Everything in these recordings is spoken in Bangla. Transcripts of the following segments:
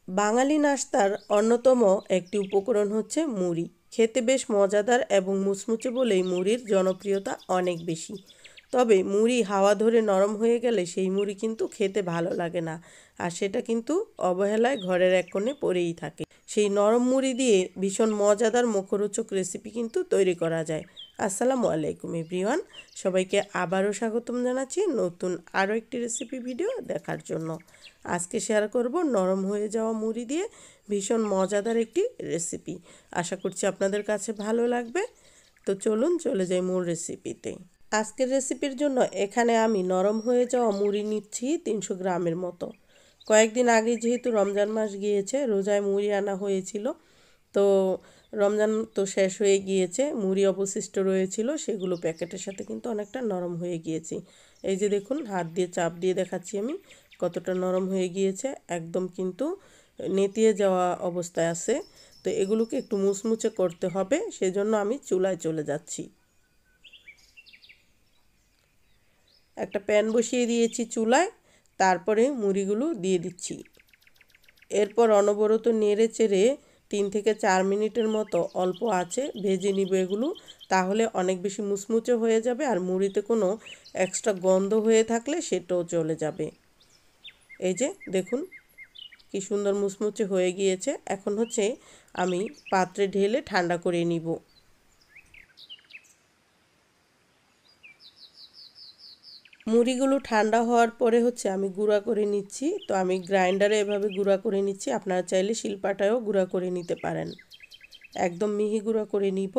বাঙালি নাস্তার অন্যতম একটি উপকরণ হচ্ছে মুড়ি। খেতে বেশ মজাদার এবং মুচমুচে বলেই মুড়ির জনপ্রিয়তা অনেক বেশি। তবে মুড়ি হাওয়া ধরে নরম হয়ে গেলে সেই মুড়ি কিন্তু খেতে ভালো লাগে না, আর সেটা কিন্তু অবহেলায় ঘরের এক কোণে পড়েই থাকে। সেই নরম মুড়ি দিয়ে ভীষণ মজাদার মুখরোচক রেসিপি কিন্তু তৈরি করা যায়। আসসালামু আলাইকুম এভরিওয়ান, সবাইকে আবারও স্বাগতম জানাচ্ছি নতুন আরও একটি রেসিপি ভিডিও দেখার জন্য। আজকে শেয়ার করব নরম হয়ে যাওয়া মুড়ি দিয়ে ভীষণ মজাদার একটি রেসিপি। আশা করছি আপনাদের কাছে ভালো লাগবে। তো চলুন চলে যাই মূল রেসিপিতে। আজকের রেসিপির জন্য এখানে আমি নরম হয়ে যাওয়া মুড়ি নিচ্ছি 300 গ্রামের মতো। কয়েকদিন আগে যেহেতু রমজান মাস গিয়েছে, রোজায় মুড়ি আনা হয়েছিল, তো রমজান তো শেষ হয়ে গিয়েছে, মুড়ি অবশিষ্ট রয়েছিল, সেগুলো প্যাকেটের সাথে কিন্তু অনেকটা নরম হয়ে গিয়েছে। এই যে দেখুন, হাত দিয়ে চাপ দিয়ে দেখাচ্ছি আমি কতটা নরম হয়ে গিয়েছে, একদম কিন্তু নেতিয়ে যাওয়া অবস্থায় আছে। তো এগুলোকে একটু মুচমুচে করতে হবে, সেজন্য আমি চুলায় চলে যাচ্ছি। একটা প্যান বসিয়ে দিয়েছি চুলায়, তারপরে মুড়িগুলো দিয়ে দিচ্ছি। এরপর অনবরত নেড়ে চেড়ে 3 থেকে 4 মিনিটের মতো অল্প আঁচে ভেজে নিব এগুলো। তাহলে অনেক বেশি মুচমুচে হয়ে যাবে, আর মুড়িতে কোনো এক্সট্রা গন্ধ হয়ে থাকলে সেটাও চলে যাবে। এই যে দেখুন কি সুন্দর মুচমুচে হয়ে গিয়েছে। এখন হচ্ছে আমি পাত্রে ঢেলে ঠান্ডা করে নিব। মুড়িগুলো ঠান্ডা হওয়ার পরে হচ্ছে আমি গুঁড়া করে নিচ্ছি। তো আমি গ্রাইন্ডারে এভাবে গুঁড়া করে নিচ্ছি, আপনারা চাইলে শিলপাটায়ও গুঁড়া করে নিতে পারেন। একদম মিহি গুঁড়া করে নিব।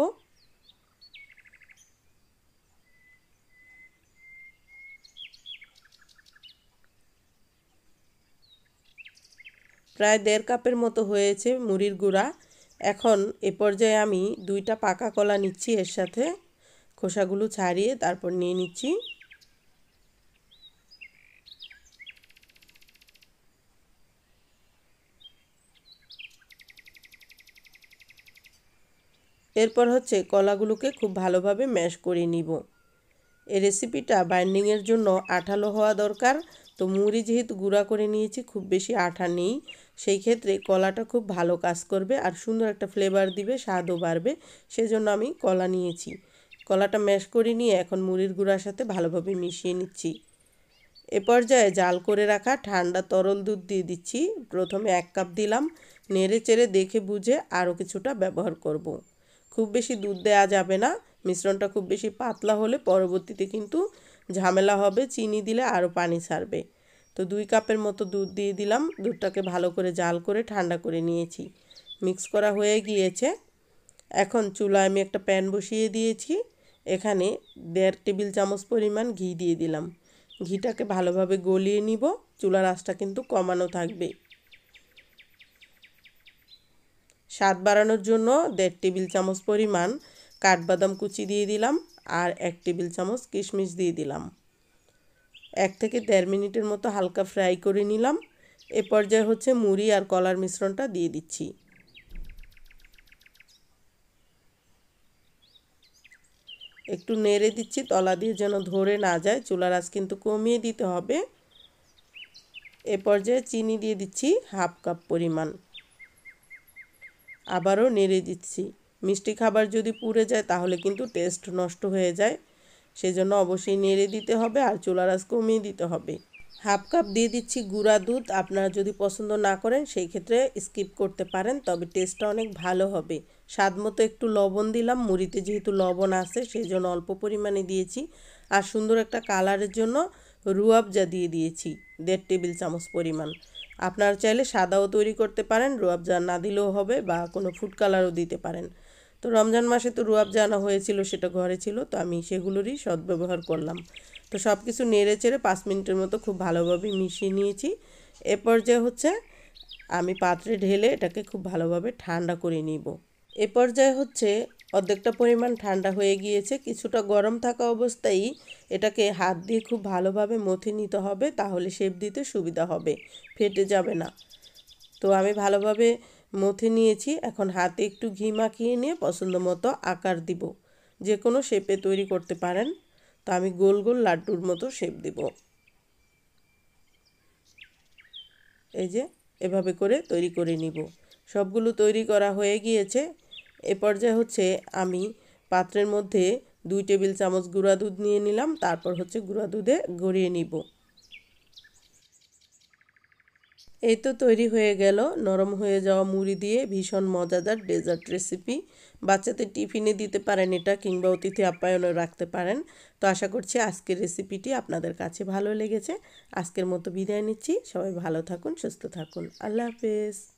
প্রায় 1.5 কাপের মতো হয়েছে মুড়ির গুঁড়া। এখন এ পর্যায়ে আমি 2টা পাকা কলা নিচ্ছি, এর সাথে খোসাগুলো ছাড়িয়ে তারপর নিয়ে নিচ্ছি। এরপর হচ্ছে কলাগুলোকে খুব ভালোভাবে ম্যাশ করে নিব। এই রেসিপিটা বাইন্ডিংয়ের জন্য আঠালো হওয়া দরকার। তো মুড়ি যেহেতু গুঁড়া করে নিয়েছি, খুব বেশি আঠা নেই, সেই ক্ষেত্রে কলাটা খুব ভালো কাজ করবে আর সুন্দর একটা ফ্লেভার দিবে, স্বাদও বাড়বে। সেজন্য আমি কলা নিয়েছি। কলাটা ম্যাশ করে নিয়ে এখন মুড়ির গুঁড়ার সাথে ভালোভাবে মিশিয়ে নিচ্ছি। এ পর্যায়ে জাল করে রাখা ঠান্ডা তরল দুধ দিয়ে দিচ্ছি। প্রথমে 1 কাপ দিলাম, নেড়ে চেড়ে দেখে বুঝে আরও কিছুটা ব্যবহার করব। খুব বেশি দুধ দেওয়া যাবে না, মিশ্রণটা খুব বেশি পাতলা হলে পরবর্তীতে কিন্তু ঝামেলা হবে, চিনি দিলে আরও পানি ছাড়বে। তো 2 কাপের মতো দুধ দিয়ে দিলাম। দুধটাকে ভালো করে জাল করে ঠান্ডা করে নিয়েছি। মিক্স করা হয়ে গিয়েছে। এখন চুলায় আমি একটা প্যান বসিয়ে দিয়েছি। এখানে 1.5 টেবিল চামচ পরিমাণ ঘি দিয়ে দিলাম। ঘিটাকে ভালোভাবে গলিয়ে নিব। চুলার আঁচটা কিন্তু কমানো থাকবে। স্বাদ বাড়ানোর জন্য 1.5 টেবিল চামচ পরিমাণ কাঠবাদাম কুচি দিয়ে দিলাম, আর 1 টেবিল চামচ কিশমিশ দিয়ে দিলাম। 1 থেকে 1.5 মিনিটের মতো হালকা ফ্রাই করে নিলাম। এ পর্যায়ে হচ্ছে মুড়ি আর কলার মিশ্রণটা দিয়ে দিচ্ছি। একটু নেড়ে দিচ্ছি, তলা দিয়ে যেন ধরে না যায়। চুলার আঁচ কিন্তু কমিয়ে দিতে হবে। এ পর্যায়ে চিনি দিয়ে দিচ্ছি 1/2 কাপ পরিমাণ। আবারও নেড়ে দিচ্ছি। মিষ্টি খাবার যদি পুড়ে যায় তাহলে কিন্তু টেস্ট নষ্ট হয়ে যায়, সেজন্য অবশ্যই নেড়ে দিতে হবে আর চুলার আঁচ কমিয়ে দিতে হবে। 1/2 কাপ দিয়ে দিচ্ছি গুঁড়া দুধ। আপনারা যদি পছন্দ না করেন সেই ক্ষেত্রে স্কিপ করতে পারেন, তবে টেস্টটা অনেক ভালো হবে। স্বাদ মতো একটু লবণ দিলাম, মুড়িতে যেহেতু লবণ আছে সেই জন্য অল্প পরিমাণে দিয়েছি। আর সুন্দর একটা কালারের জন্য রুয়াবজা দিয়ে দিয়েছি 1.5 টেবিল চামচ পরিমাণ। আপনারা চাইলে সাদাও তৈরি করতে পারেন, রুয়াবজা না দিলেও হবে, বা কোনো ফুড কালারও দিতে পারেন। তো রমজান মাসে তো রুয়াবজা আনা হয়েছিল, সেটা ঘরে ছিল, তো আমি সেগুলোরই সদ্ব্যবহার করলাম। তো সব কিছু নেড়ে চেড়ে 5 মিনিটের মতো খুব ভালোভাবে মিশিয়ে নিয়েছি। এ পর্যায়ে হচ্ছে আমি পাত্রে ঢেলে এটাকে খুব ভালোভাবে ঠান্ডা করে নিব। এ পর্যায়ে হচ্ছে অর্ধেকটা পরিমাণ ঠান্ডা হয়ে গিয়েছে। কিছুটা গরম থাকা অবস্থায় এটাকে হাত দিয়ে খুব ভালোভাবে মথে নিতে হবে, তাহলে শেপ দিতে সুবিধা হবে, ফেটে যাবে না। তো আমি ভালোভাবে মথে নিয়েছি। এখন হাতে একটু ঘি মাখিয়ে নিয়ে পছন্দ মতো আকার দিব। যে কোনো শেপে তৈরি করতে পারেন। তো আমি গোল গোল লাড্ডুর মতো শেপ দিব। এই যে এভাবে করে তৈরি করে নিব। সবগুলো তৈরি করা হয়ে গিয়েছে। এ পর্যায়ে হচ্ছে আমি পাত্রের মধ্যে 2 টেবিল চামচ গুঁড়া দুধ নিয়ে নিলাম, তারপর হচ্ছে গুঁড়া দুধে গড়িয়ে নিব। এই তো তৈরি হয়ে গেল নরম হয়ে যাওয়া মুড়ি দিয়ে ভীষণ মজাদার ডেজার্ট রেসিপি। বাচ্চাদের টিফিনে দিতে পারেন এটা, কিংবা অতিথি আপ্যায়নে রাখতে পারেন। তো আশা করছি আজকের রেসিপিটি আপনাদের কাছে ভালো লেগেছে। আজকের মতো বিদায় নিচ্ছি। সবাই ভালো থাকুন, সুস্থ থাকুন। আল্লাহ হাফেজ।